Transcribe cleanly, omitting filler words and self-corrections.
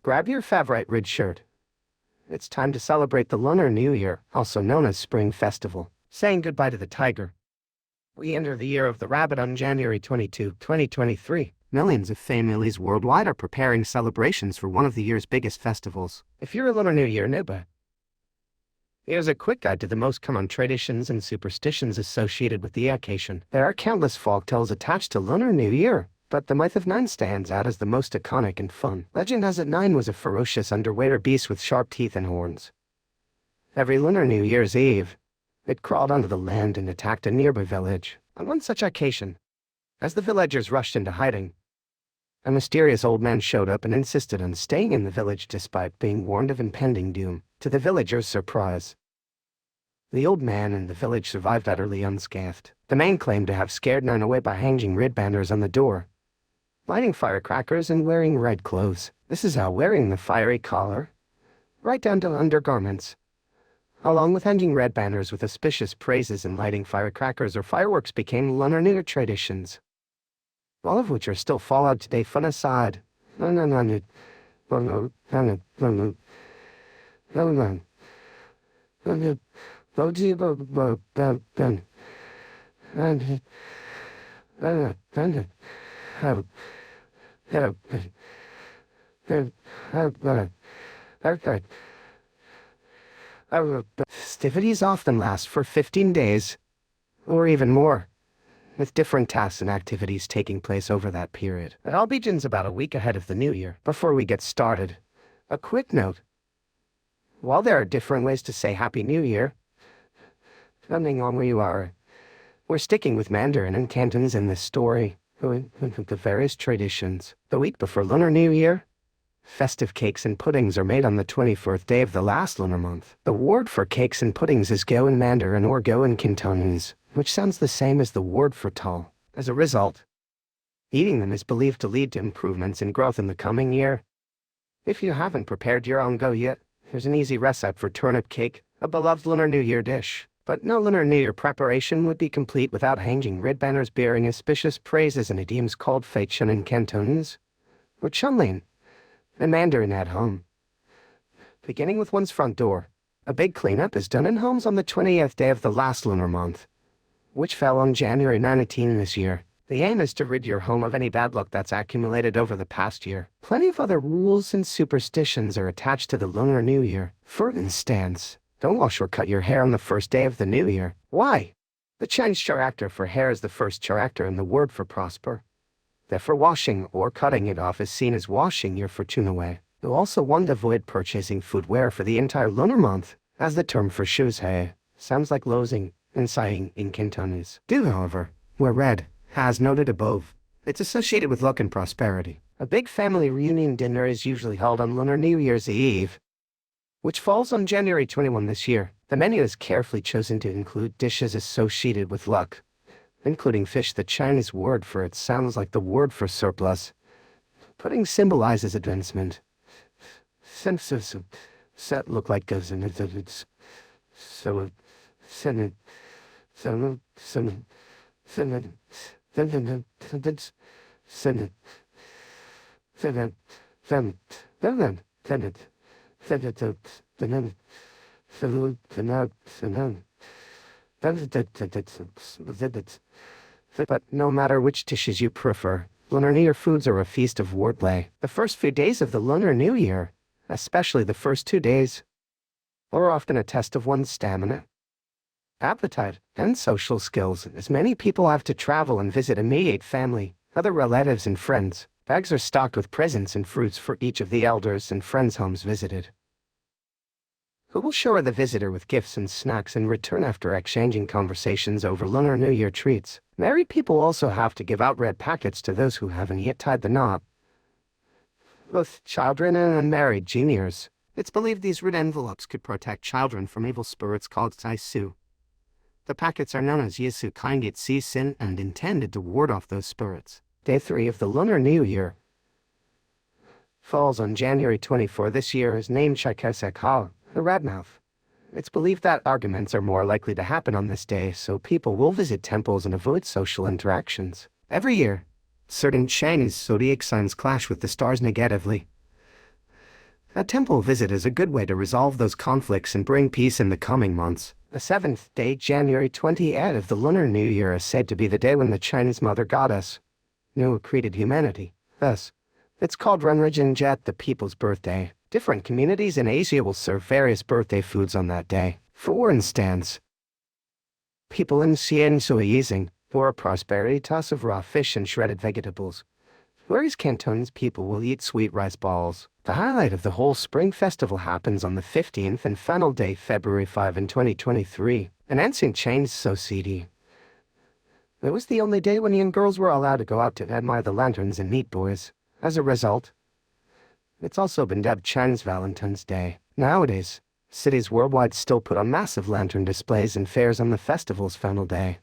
Grab your favorite red shirt. It's time to celebrate the Lunar New Year, also known as Spring Festival, saying goodbye to the tiger. We enter the year of the rabbit on January 22, 2023. Millions of families worldwide are preparing celebrations for one of the year's biggest festivals. If you're a Lunar New Year noob, here's a quick guide to the most common traditions and superstitions associated with the occasion. There are countless folktales attached to Lunar New Year, but the myth of Nine stands out as the most iconic and fun. Legend has it Nine was a ferocious underwater beast with sharp teeth and horns. Every Lunar New Year's Eve, it crawled onto the land and attacked a nearby village. On one such occasion, as the villagers rushed into hiding, a mysterious old man showed up and insisted on staying in the village despite being warned of impending doom. To the villagers' surprise, the old man and the village survived utterly unscathed. The man claimed to have scared Nine away by hanging red banners on the door, lighting firecrackers, and wearing red clothes. This is how wearing the fiery collar, right down to undergarments, along with hanging red banners with auspicious praises and lighting firecrackers or fireworks became Lunar New Year traditions, all of which are still followed today. Fun aside, festivities often last for 15 days, or even more, with different tasks and activities taking place over that period. It all begins about a week ahead of the New Year. Before we get started, a quick note. While there are different ways to say Happy New Year, depending on where you are, we're sticking with Mandarin and Cantonese in this story, the various traditions. The week before Lunar New Year, festive cakes and puddings are made on the 24th day of the last lunar month. The word for cakes and puddings is go in Mandarin or go in Cantonese, which sounds the same as the word for tall. As a result, eating them is believed to lead to improvements in growth in the coming year. If you haven't prepared your own go yet, here's an easy recipe for turnip cake, a beloved Lunar New Year dish. But no Lunar New Year preparation would be complete without hanging red banners bearing auspicious praises and idioms called Fei Chun in Cantonese, or Chunlin in Mandarin at home. Beginning with one's front door, a big cleanup is done in homes on the 20th day of the last lunar month, which fell on January 19 this year. The aim is to rid your home of any bad luck that's accumulated over the past year. Plenty of other rules and superstitions are attached to the Lunar New Year. For instance, don't wash or cut your hair on the first day of the New Year. Why? The Chinese character for hair is the first character in the word for prosper. Therefore, washing or cutting it off is seen as washing your fortune away. You also want to avoid purchasing footwear for the entire lunar month, as the term for shoes "he" sounds like losing and sighing in Cantonese. Do, however, wear red, as noted above. It's associated with luck and prosperity. A big family reunion dinner is usually held on Lunar New Year's Eve, which falls on January 21 this year. The menu is carefully chosen to include dishes associated with luck, including fish. The Chinese word for it sounds like the word for surplus. Pudding symbolizes advancement. Set look like goes in it. But no matter which dishes you prefer, Lunar New Year foods are a feast of wordplay. The first few days of the Lunar New Year, especially the first 2 days, are often a test of one's stamina, appetite, and social skills, as many people have to travel and visit immediate family, other relatives and friends. Bags are stocked with presents and fruits for each of the elders and friends' homes visited, who will shower the visitor with gifts and snacks in return after exchanging conversations over Lunar New Year treats. Married people also have to give out red packets to those who haven't yet tied the knot, both children and unmarried juniors. It's believed these red envelopes could protect children from evil spirits called Saisu. The packets are known as Yesu Kaingit Si Sin and intended to ward off those spirits. Day 3 of the Lunar New Year falls on January 24 this year, is named Chaikaisekha, the Radmouth. It's believed that arguments are more likely to happen on this day, so people will visit temples and avoid social interactions. Every year, certain Chinese zodiac signs clash with the stars negatively. A temple visit is a good way to resolve those conflicts and bring peace in the coming months. The 7th day, January 28th of the Lunar New Year, is said to be the day when the Chinese mother goddess Nu created humanity. Thus, it's called Renrajinjet, the people's birthday. Different communities in Asia will serve various birthday foods on that day. For instance, people in Xianxuizing for a prosperity toss of raw fish and shredded vegetables, whereas Cantonese people will eat sweet rice balls. The highlight of the whole spring festival happens on the 15th and final day, February 5 in 2023. An ancient Chinese society. It was the only day when young girls were allowed to go out to admire the lanterns and meet boys. As a result, it's also been dubbed Chinese Valentine's Day. Nowadays, cities worldwide still put on massive lantern displays and fairs on the festival's final day.